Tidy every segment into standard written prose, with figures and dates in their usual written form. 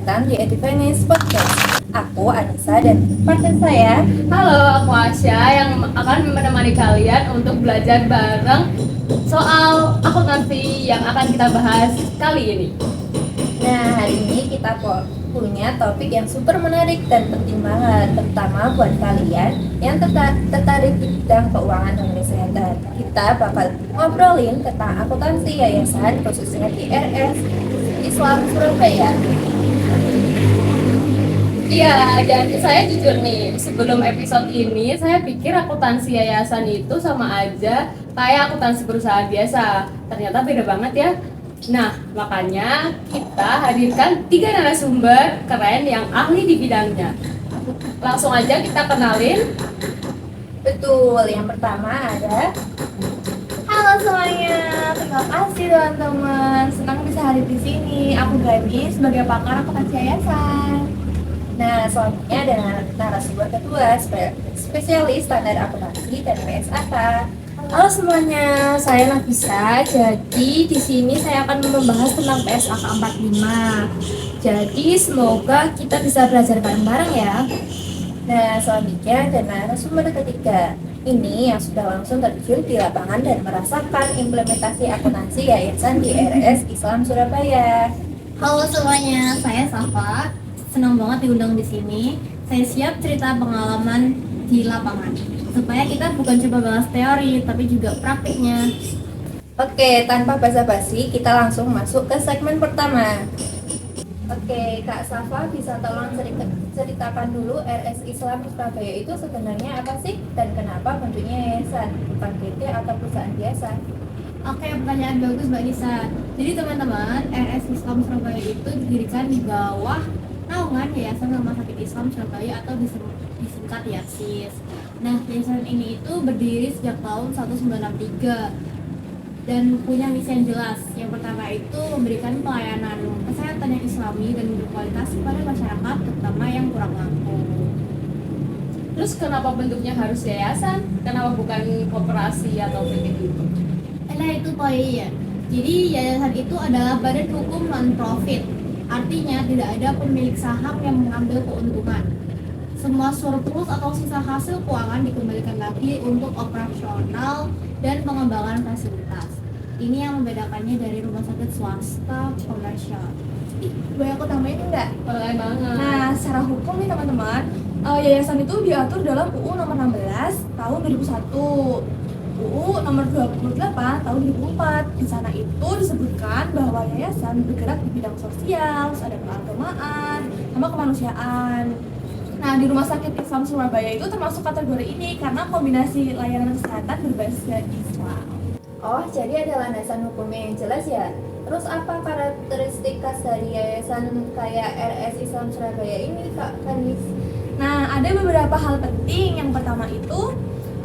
datang di Edifines Podcast. Aku Anissa dan partner saya. Halo, aku Asya yang akan menemani kalian untuk belajar bareng soal akuntansi yang akan kita bahas kali ini. Nah, hari ini kita punya topik yang super menarik dan penting banget, terutama buat kalian yang tertarik di bidang keuangan dan kesehatan. Kita bakal ngobrolin tentang akuntansi yayasan, khususnya di RS Islam Surabaya. Iya, dan saya jujur nih, sebelum episode ini saya pikir akuntansi yayasan itu sama aja kayak akuntansi perusahaan biasa. Ternyata beda banget ya. Nah, makanya kita hadirkan 3 narasumber keren yang ahli di bidangnya. Langsung aja kita kenalin. Betul, yang pertama ada. Halo semuanya, terima kasih teman-teman. Senang bisa hadir di sini. Aku Gani sebagai pakar akuntansi yayasan. Nah, selanjutnya ada narasumber kedua, spesialis standar akuntansi dan PSAK. Halo semuanya, saya Nafisa. Jadi di sini saya akan membahas tentang PSAK 45. Jadi semoga kita bisa belajar bareng-bareng ya. Nah, selanjutnya ada narasumber ketiga. Ini yang sudah langsung terjun di lapangan dan merasakan implementasi akuntansi yayasan di RS Islam Surabaya. Halo semuanya, saya Safa. Senang banget diundang di sini. Saya siap cerita pengalaman di lapangan supaya kita bukan coba bahas teori tapi juga praktiknya. Oke, tanpa basa-basi, kita langsung masuk ke segmen pertama. Oke, Kak Safa bisa tolong ceritakan dulu RS Islam Surabaya itu sebenarnya apa sih dan kenapa bentuknya yayasan, bukan PT atau perusahaan biasa? Oke, pertanyaan bagus Mbak Nisa. Jadi teman-teman, RS Islam Surabaya itu didirikan di bawah naungan Yayasan Rumah Sakit Islam Surabaya atau disingkat YASIS. Nah, yayasan ini itu berdiri sejak tahun 1963 dan punya misi yang jelas. Yang pertama itu memberikan pelayanan kesehatan yang islami dan berkualitas kepada masyarakat, terutama yang kurang mampu. Terus kenapa bentuknya harus yayasan? Kenapa bukan koperasi atau PT gitu? Nah, itu poinnya. Jadi yayasan itu adalah badan hukum non-profit. Artinya tidak ada pemilik saham yang mengambil keuntungan. Semua surplus atau sisa hasil keuangan dikembalikan lagi untuk operasional dan pengembangan fasilitas. Ini yang membedakannya dari rumah sakit swasta komersial. Boleh aku tambahin enggak? Boleh banget. Nah, secara hukum nih teman-teman, yayasan itu diatur dalam UU nomor 16 tahun 2001, UU nomor 28 tahun 2004. Di sana itu disebutkan bahwa yayasan bergerak di bidang sosial, ada keagamaan, sama kemanusiaan. Nah, di Rumah Sakit Islam Surabaya itu termasuk kategori ini karena kombinasi layanan kesehatan berbasis Islam. Oh, jadi ada landasan hukumnya yang jelas ya? Terus apa karakteristik khas dari yayasan kayak RS Islam Surabaya ini, Kak Kanis? Nah, ada beberapa hal penting. Yang pertama itu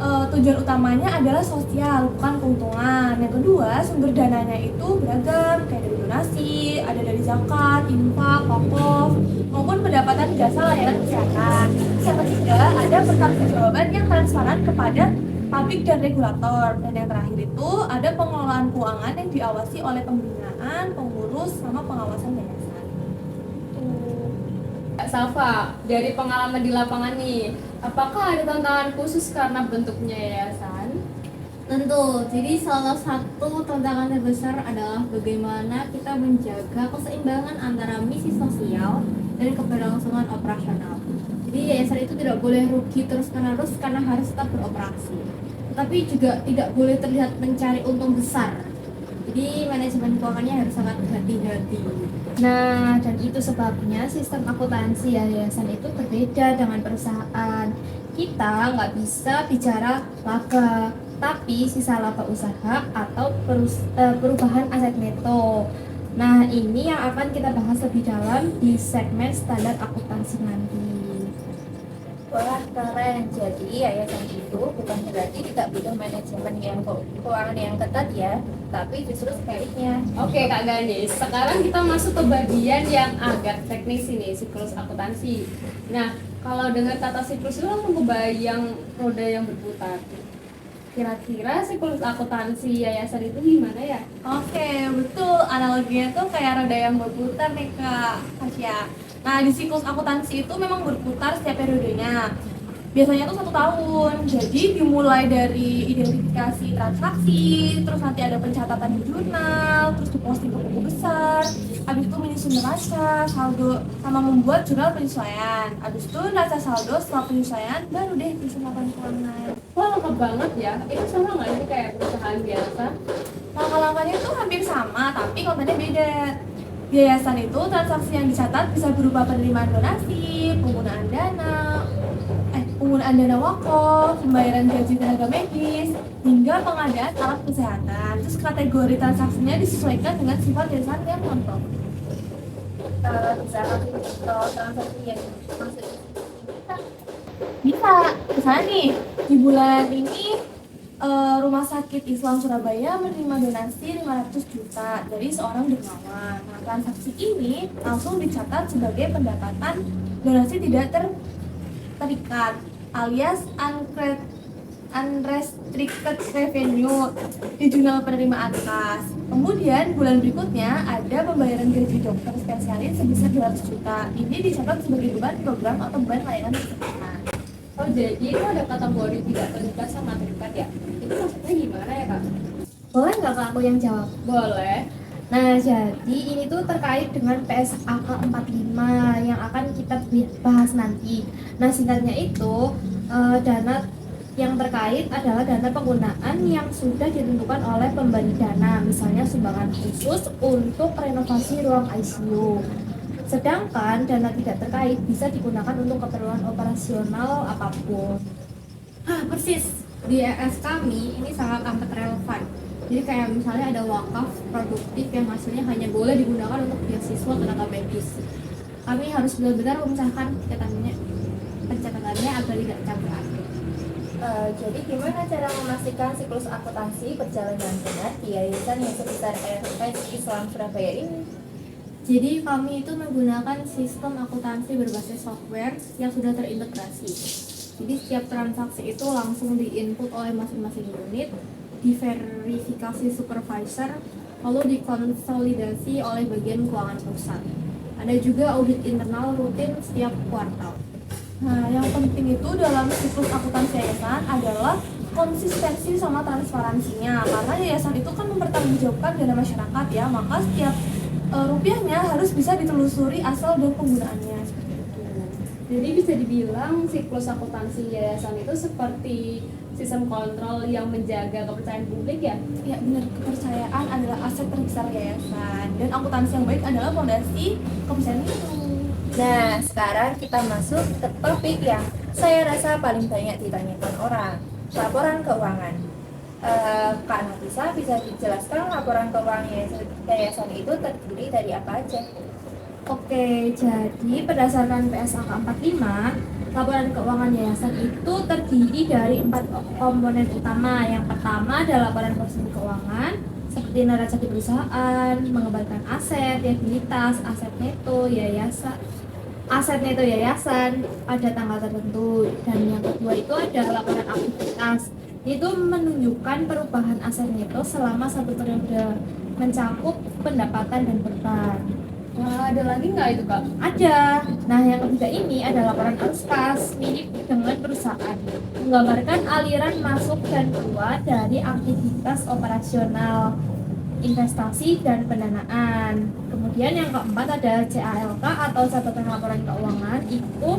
tujuan utamanya adalah sosial, bukan keuntungan. Yang kedua, sumber dananya itu beragam, kayak dari donasi, ada dari zakat, infak, wakaf, maupun pendapatan jasa layanan kesehatan. Yang ketiga, ada pertanggungjawaban yang transparan kepada publik dan regulator. Dan yang terakhir itu ada pengelolaan keuangan yang diawasi oleh pembinaan, pengurus, sama pengawasan yayasan. Kak Safa, dari pengalaman di lapangan nih, apakah ada tantangan khusus karena bentuknya yayasan? Tentu, jadi salah satu tantangan terbesar adalah bagaimana kita menjaga keseimbangan antara misi sosial dan keberlangsungan operasional. Jadi yayasan itu tidak boleh rugi terus-menerus karena harus tetap beroperasi, tetapi juga tidak boleh terlihat mencari untung besar. Jadi manajemen keuangannya harus sangat hati-hati. Nah, dan itu sebabnya sistem akuntansi yayasan itu berbeda dengan perusahaan. Kita nggak bisa bicara laba, tapi sisa laba usaha atau perubahan aset neto. Nah, ini yang akan kita bahas lebih dalam di segmen standar akuntansi nanti. Wah, keren. Jadi yayasan itu bukan berarti tidak butuh manajemen yang keuangan yang ketat ya, tapi justru sebaliknya. Oke Kak Ganis, sekarang kita masuk ke bagian yang agak teknis ini, siklus akuntansi. Nah, kalau dengar kata siklus itu langsung kebayang roda yang berputar. Kira-kira siklus akuntansi yayasan itu gimana ya? Oke, betul. Analoginya tuh kayak roda yang berputar nih Kak Tasya. Nah, di siklus akuntansi itu memang berputar setiap periodenya. Biasanya tuh 1 tahun. Jadi dimulai dari identifikasi transaksi, terus nanti ada pencatatan di jurnal, terus diposting ke buku besar. Habis itu menyusun neraca, saldo, sama membuat jurnal penyesuaian. Habis itu neraca saldo setelah penyesuaian, baru deh bisa laporan keuangan. Wah, lengkap banget ya. Itu sama nggak sih kayak perusahaan biasa? Langkah-langkahnya itu hampir sama, tapi kontennya beda. Di yayasan itu transaksi yang dicatat bisa berupa penerimaan donasi, penggunaan dana wakaf, pembayaran gaji tenaga medis, hingga pengadaan alat kesehatan. Terus kategori transaksinya disesuaikan dengan sifat yayasan yang kontrol. Bisa kasih contoh transaksi yang maksud Bisa, misalnya nih, di bulan ini Rumah Sakit Islam Surabaya menerima donasi 500 juta dari seorang dermawan. Nah, transaksi ini langsung dicatat sebagai pendapatan donasi tidak terikat alias unrestricted revenue di jurnal penerimaan kas. Kemudian bulan berikutnya ada pembayaran gaji dokter spesialis sebesar 200 juta. Ini dicatat sebagai beban program atau beban layanan kesehatan. Oh, jadi itu ada kategori tidak terikat sama terikat ya? Itu maksudnya gimana ya, Kak? boleh nggak Kak aku yang jawab? Boleh. Nah, jadi ini tuh terkait dengan PSAK 45 yang akan kita bahas nanti. Nah, singkatnya itu dana yang terkait adalah dana penggunaan yang sudah ditentukan oleh pemberi dana, misalnya sumbangan khusus untuk renovasi ruang ICU. Sedangkan dana tidak terkait bisa digunakan untuk keperluan operasional apapun. Persis, di ES kami ini sangat amat relevan. Jadi kayak misalnya ada wakaf produktif yang hasilnya hanya boleh digunakan untuk beasiswa tenaga medis. Kami harus benar-benar memisahkan pencatatannya agar tidak campur aduk. Jadi gimana cara memastikan siklus akuntansi berjalan dengan benar di yayasan yang sebesar RS Islam Surabaya ini? Jadi kami itu menggunakan sistem akuntansi berbasis software yang sudah terintegrasi. Jadi setiap transaksi itu langsung diinput oleh masing-masing unit, diverifikasi supervisor, lalu dikonsolidasi oleh bagian keuangan pusat. Ada juga audit internal rutin setiap kuartal. Nah, yang penting itu dalam siklus akuntansi yayasan adalah konsistensi sama transparansinya. Karena yayasan itu kan mempertanggungjawabkan dana masyarakat ya, maka setiap rupiahnya harus bisa ditelusuri asal dan penggunaannya seperti itu. Jadi bisa dibilang siklus akuntansi yayasan itu seperti sistem kontrol yang menjaga kepercayaan publik ya? Ya benar, kepercayaan adalah aset terbesar yayasan dan akuntansi yang baik adalah fondasi kepercayaan itu. Nah, sekarang kita masuk ke topik yang saya rasa paling banyak ditanyakan orang, laporan keuangan. Kak Nafisa, bisa dijelaskan laporan keuangan yayasan itu terdiri dari apa aja? Oke, jadi berdasarkan PSAK 45, laporan keuangan yayasan itu terdiri dari 4 komponen utama. Yang pertama adalah laporan konsumsi keuangan, seperti neraca di perusahaan, mengembalikan aset, liabilitas, aset neto yayasan pada tanggal tertentu. Dan yang kedua itu ada laporan aktivitas. Itu menunjukkan perubahan aset neto selama 1 periode, mencakup pendapatan dan beban. Wah, ada lagi nggak itu, Kak? Ada. Nah, yang ketiga ini ada laporan arus kas mirip dengan perusahaan, menggambarkan aliran masuk dan keluar dari aktivitas operasional, investasi dan pendanaan. Kemudian yang keempat ada CALK atau catatan laporan keuangan. Itu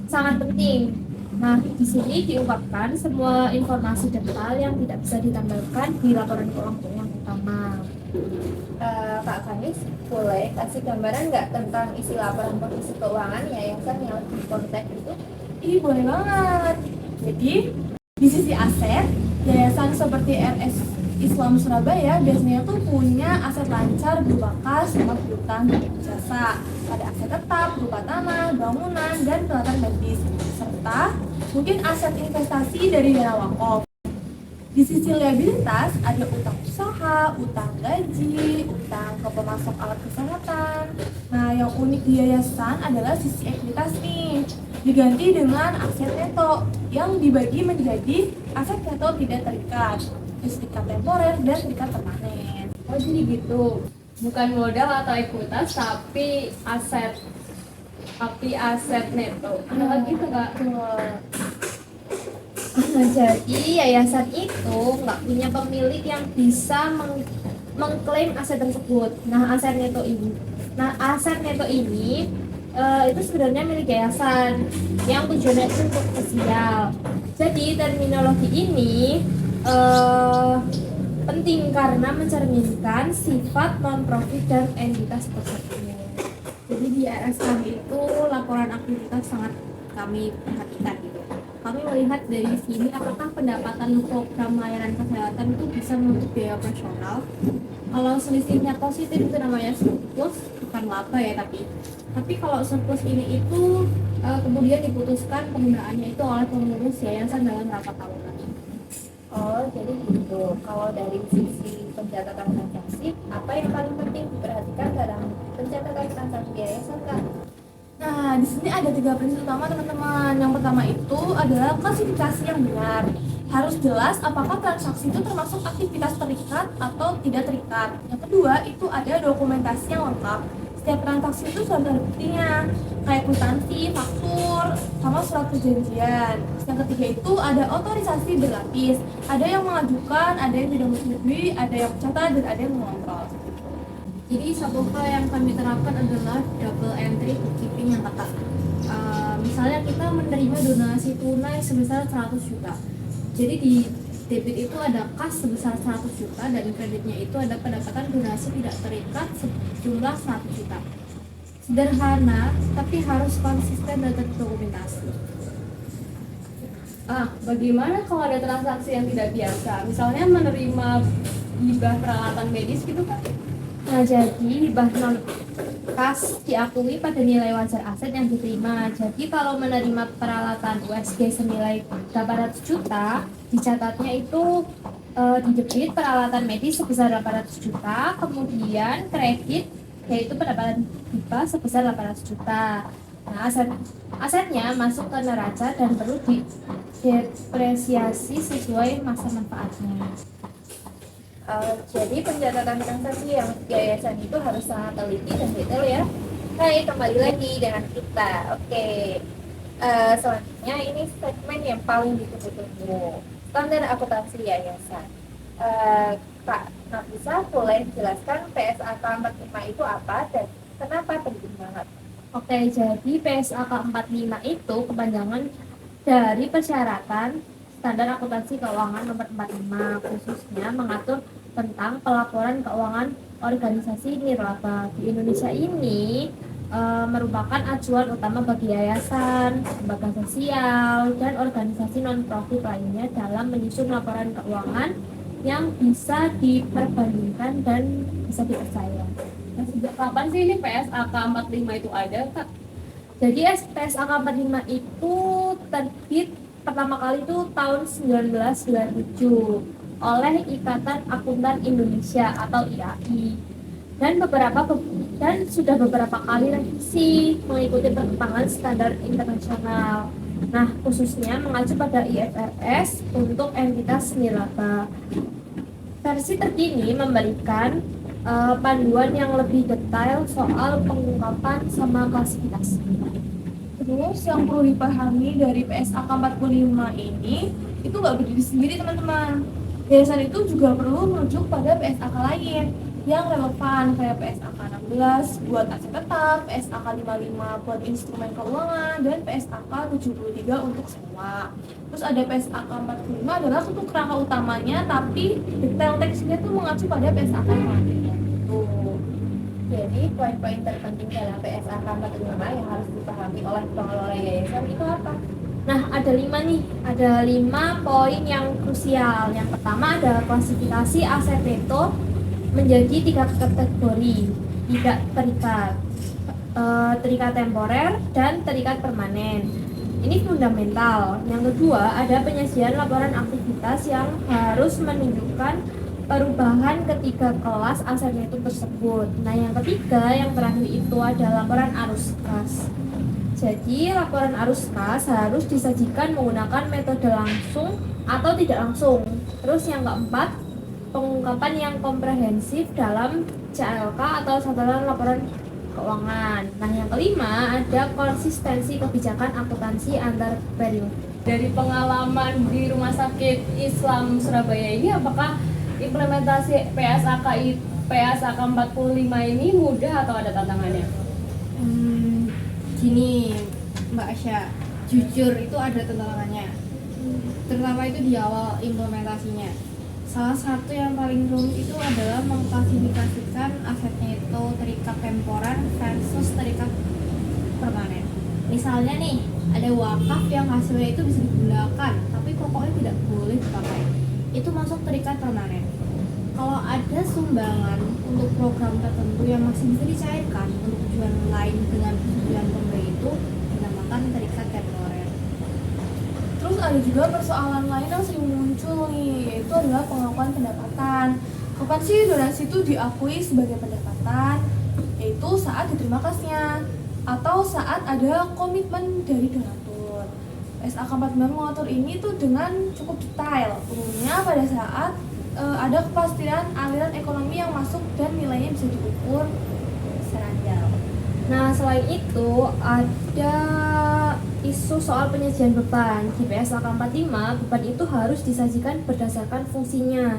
sangat penting. Nah, di sini diungkapkan semua informasi detail yang tidak bisa ditampilkan di laporan keuangan utama. Kak Kanis, boleh kasih gambaran nggak tentang isi laporan kondisi keuangan yayasan yang lebih konteks itu? Ini boleh banget. Jadi di sisi aset, yayasan seperti RS Islam Surabaya biasanya tuh punya aset lancar berupa kas, rumah piutang, dan jasa. Ada aset tetap berupa tanah, bangunan, dan peralatan medis, serta mungkin aset investasi dari dana wakaf. Di sisi liabilitas ada utang usaha, utang gaji, utang ke pemasok alat kesehatan. Nah, yang unik di yayasan adalah sisi ekuitas nih, diganti dengan aset neto yang dibagi menjadi aset neto tidak terikat, terikat temporer dan terikat permanen. Oh, jadi gitu. Bukan modal atau ekuitas, tapi aset neto. Ada gitu Kak? Nah, jadi yayasan itu nggak punya pemilik yang bisa mengklaim aset tersebut. Aset neto ini itu sebenarnya milik yayasan yang tujuannya itu untuk sosial. Jadi terminologi ini penting karena mencerminkan sifat non-profit dan entitas tersebut. Jadi di RS kami itu laporan aktivitas sangat kami perhatikan gitu. Kami melihat dari sini apakah pendapatan program layanan kesehatan itu bisa menutup biaya operasional. Kalau selisihnya positif itu namanya surplus, bukan laba ya, tapi kalau surplus ini itu kemudian diputuskan penggunaannya itu oleh pengurus yayasan dalam rapat tahunan. Oh, jadi gitu. Kalau dari sisi pencatatan transaksi, apa yang paling penting diperhatikan dalam pencatatan transaksi yayasan, Kak? Nah, di sini ada 3 prinsip utama teman-teman. Yang pertama itu adalah klasifikasi yang benar. Harus jelas apakah transaksi itu termasuk aktivitas terikat atau tidak terikat. Yang kedua itu ada dokumentasi yang lengkap. Setiap transaksi itu sudah ada buktinya, kayak kwitansi, faktur, sama surat perjanjian. Yang ketiga itu ada otorisasi berlapis. Ada yang mengajukan, ada yang tidak menyetujui, ada yang mencatat, dan ada yang mengontrol. Jadi satu hal yang kami terapkan adalah double entry bookkeeping yang ketat. Misalnya kita menerima donasi tunai sebesar 100 juta. Jadi di debit itu ada kas sebesar 100 juta dan kreditnya itu ada pendapatan donasi tidak terikat sejumlah 100 juta. Sederhana, tapi harus konsisten dan terdokumentasi. Bagaimana kalau ada transaksi yang tidak biasa? Misalnya menerima hibah peralatan medis gitu kan? Nah, jadi hibah non kas diakui pada nilai wajar aset yang diterima. Jadi kalau menerima peralatan USG senilai 800 juta, dicatatnya itu di debit peralatan medis sebesar 800 juta, kemudian kredit yaitu pendapatan hibah sebesar 800 juta. Nah, asetnya masuk ke neraca dan perlu didepresiasi sesuai masa manfaatnya. Jadi pencatatan transaksi yang yayasan itu harus sangat teliti dan detail ya. Hai, kembali lagi dengan kita. Oke. Selanjutnya ini segmen yang paling ditunggu-tunggu, standar akuntansi yayasan. Kak Nafisa, boleh jelaskan PSAK 45 itu apa dan kenapa penting banget? Oke, jadi PSAK 45 itu kepanjangan dari persyaratan standar akuntansi keuangan nomor 45, khususnya mengatur tentang pelaporan keuangan organisasi nirlaba. Di Indonesia ini merupakan acuan utama bagi yayasan, lembaga sosial, dan organisasi non-profit lainnya dalam menyusun laporan keuangan yang bisa diperbandingkan dan bisa dipercaya. Nah, sejak kapan sih ini PSAK 45 itu ada, Kak? Jadi PSAK 45 itu terbit pertama kali itu tahun 1997 oleh Ikatan Akuntan Indonesia atau IAI dan sudah beberapa kali revisi mengikuti perkembangan standar internasional. Nah, khususnya mengacu pada IFRS untuk entitas nirlaba. Versi terkini memberikan panduan yang lebih detail soal pengungkapan sama klasifikasi. Terus yang perlu dipahami dari PSAK 45 ini itu nggak berdiri sendiri teman-teman. Yayasan itu juga perlu merujuk pada PSAK lain yang relevan kayak PSAK 16 buat aset tetap, PSAK 55 buat instrumen keuangan, dan PSAK 73 untuk sewa. Terus ada PSAK 45 adalah untuk kerangka utamanya, tapi detail teksnya tuh mengacu pada PSAK 45. Tuh. Jadi poin-poin terpenting dalam PSAK 45 yang harus dipahami oleh pengelola yayasan itu apa? Nah, ada 5 poin yang krusial. Yang pertama adalah klasifikasi aset neto menjadi 3 kategori: tidak terikat, terikat temporer, dan terikat permanen. Ini fundamental. Yang kedua, ada penyajian laporan aktivitas yang harus menunjukkan perubahan ketiga kelas aset neto tersebut. Nah, yang ketiga, yang terakhir itu ada laporan arus kas. Jadi, laporan arus kas harus disajikan menggunakan metode langsung atau tidak langsung. Terus yang keempat, pengungkapan yang komprehensif dalam CLK atau catatan laporan keuangan. Nah, yang kelima ada konsistensi kebijakan akuntansi antar periode. Dari pengalaman di Rumah Sakit Islam Surabaya ini, apakah implementasi PSAK 45 ini mudah atau ada tantangannya? Gini Mbak Asya, jujur itu ada tantangannya, terutama itu di awal implementasinya. Salah satu yang paling rumit itu adalah mengklasifikasikan asetnya itu terikat temporer versus terikat permanen. Misalnya nih, ada wakaf yang hasilnya itu bisa digunakan, tapi pokoknya tidak boleh dipakai. Itu masuk terikat permanen. Kalau ada sumbangan untuk program tertentu yang masih bisa dicairkan untuk tujuan lain dengan tujuan pemberi itu dinamakan terikat temporer. Terus ada juga persoalan lain yang sering muncul nih, yaitu adalah pengakuan pendapatan. Kapan sih donasi itu diakui sebagai pendapatan? Yaitu saat diterima kasnya atau saat ada komitmen dari donatur. PSAK 45 mengatur ini tuh dengan cukup detail, umumnya pada saat ada kepastian aliran ekonomi yang masuk dan nilainya bisa diukur secara andal. Nah, selain itu ada isu soal penyajian beban. Di PSAK 45, beban itu harus disajikan berdasarkan fungsinya.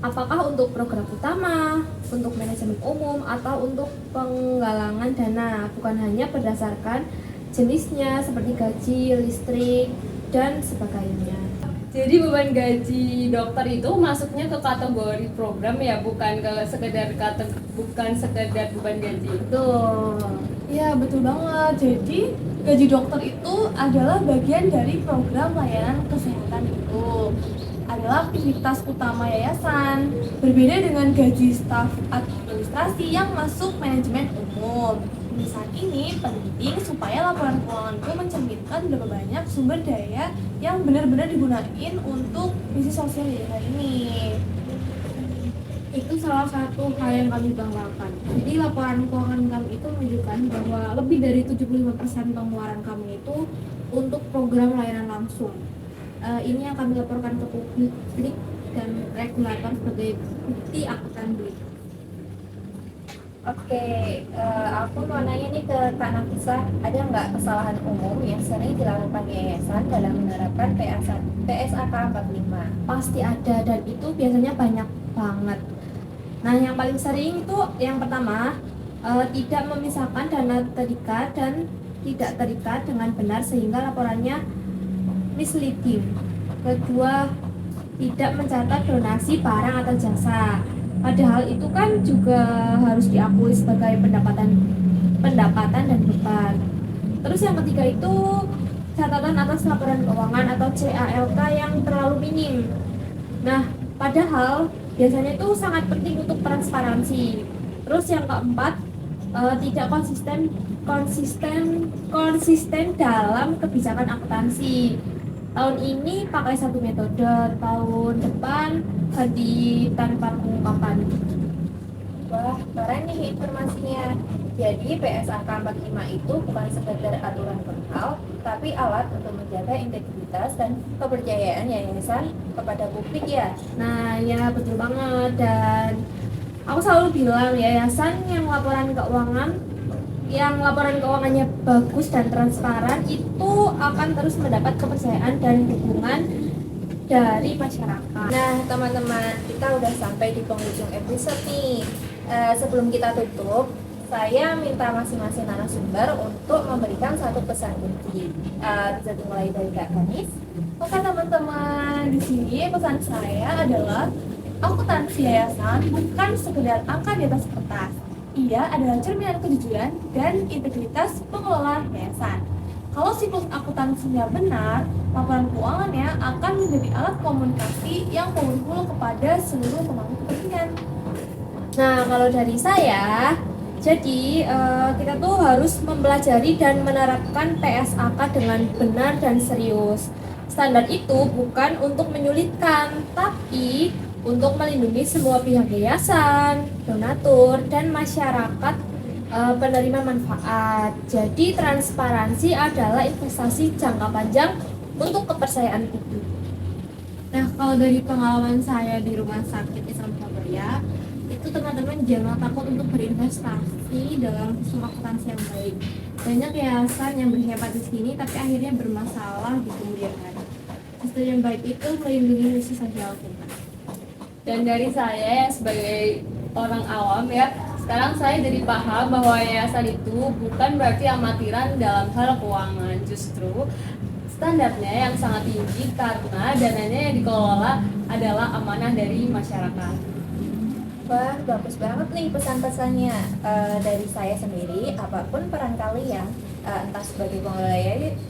Apakah untuk program utama, untuk manajemen umum, atau untuk penggalangan dana, bukan hanya berdasarkan jenisnya seperti gaji, listrik, dan sebagainya. Jadi beban gaji dokter itu masuknya ke kategori program ya, bukan sekedar beban gaji. Betul. Iya, betul banget. Jadi gaji dokter itu adalah bagian dari program layanan kesehatan itu. Adalah aktivitas utama yayasan. Berbeda dengan gaji staf administrasi yang masuk manajemen umum. Di saat ini penting supaya laporan keuangan itu mencerminkan berapa banyak sumber daya yang benar-benar digunain untuk misi sosial yayasan ini. Itu salah satu hal yang kami banggakan. Jadi laporan keuangan kami itu menunjukkan bahwa lebih dari 75% pengeluaran kami itu untuk program layanan langsung. Ini yang kami laporkan ke publik dan regulator sebagai bukti akuntabel. Oke, aku mau nanya nih ke Kak Nafisa, ada nggak kesalahan umum yang sering dilakukan yayasan dalam menerapkan PSAK 45? Pasti ada, dan itu biasanya banyak banget. Nah, yang paling sering itu yang pertama, tidak memisahkan dana terikat dan tidak terikat dengan benar sehingga laporannya misleading. Kedua, tidak mencatat donasi barang atau jasa. Padahal itu kan juga harus diakui sebagai pendapatan dan beban. Terus yang ketiga itu catatan atas laporan keuangan atau CALK yang terlalu minim. Nah, padahal biasanya itu sangat penting untuk transparansi. Terus yang keempat, tidak konsisten dalam kebijakan akuntansi. Tahun ini pakai satu metode, tahun depan ganti tanpa pengungkapan. Wah, keren nih informasinya. Jadi PSAK 45 itu bukan sekedar aturan formal, tapi alat untuk menjaga integritas dan kepercayaan yayasan kepada publik ya. Nah, ya betul banget. Dan aku selalu bilang yayasan yang laporan keuangannya bagus dan transparan itu akan terus mendapat kepercayaan dan dukungan dari masyarakat. Nah, teman-teman, kita udah sampai di penghujung episode nih. Sebelum kita tutup, saya minta masing-masing narasumber untuk memberikan satu pesan kunci. Bisa dimulai dari Kak Kanis. Oke teman-teman, di sini pesan saya adalah akuntansi yayasan bukan sekedar angka di atas kertas. Ia adalah cerminan kejujuran dan integritas pengelola yayasan. Kalau siklus akuntansinya benar, laporan keuangannya akan menjadi alat komunikasi yang powerful kepada seluruh pemangku kepentingan. Nah, kalau dari saya, jadi kita tuh harus mempelajari dan menerapkan PSAK dengan benar dan serius. Standar itu bukan untuk menyulitkan, tapi untuk melindungi semua pihak yayasan, donatur, dan masyarakat penerima manfaat. Jadi transparansi adalah investasi jangka panjang untuk kepercayaan publik. Nah, kalau dari pengalaman saya di Rumah Sakit Islam Surabaya, itu itu teman-teman jangan takut untuk berinvestasi dalam sistem akuntansi yang baik. Banyak yayasan yang berhemat di sini tapi akhirnya bermasalah di kemudian hari. Sistem yang baik itu melindungi misi sosial kita. Dan dari saya yang sebagai orang awam ya, sekarang saya jadi paham bahwa yayasan itu bukan berarti amatiran dalam hal keuangan. Justru standarnya yang sangat tinggi karena dananya yang dikelola adalah amanah dari masyarakat. Wah, bagus banget nih pesan-pesannya. Dari saya sendiri, apapun peran kalian, entah sebagai pengelola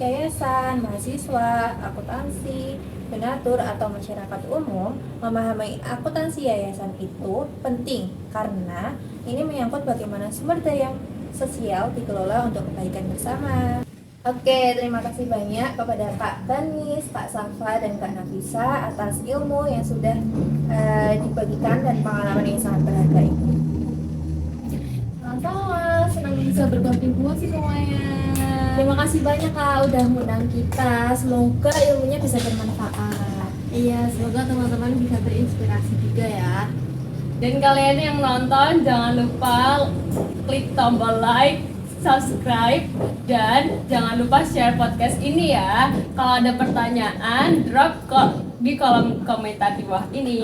yayasan, mahasiswa, akuntansi, donatur, atau masyarakat umum, memahami akuntansi yayasan itu penting karena ini menyangkut bagaimana sumber daya sosial dikelola untuk kebaikan bersama. Oke, terima kasih banyak kepada Kak Tanis, Kak Safa, dan Kak Nafisa atas ilmu yang sudah dibagikan dan pengalaman yang sangat berharga ini. Sama-sama, senang bisa berkontribusi semuanya. Terima kasih banyak Kak udah ngundang kita. Semoga ilmunya bisa bermanfaat. Iya, semoga teman-teman bisa terinspirasi juga ya. Dan kalian yang nonton jangan lupa klik tombol like, subscribe, dan jangan lupa share podcast ini ya. Kalau ada pertanyaan, drop di kolom komentar di bawah ini.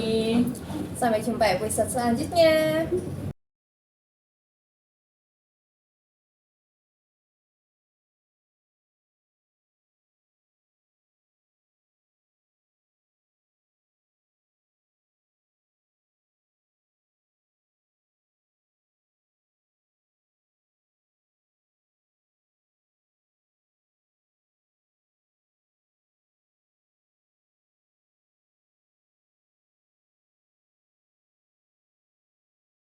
Sampai jumpa episode selanjutnya.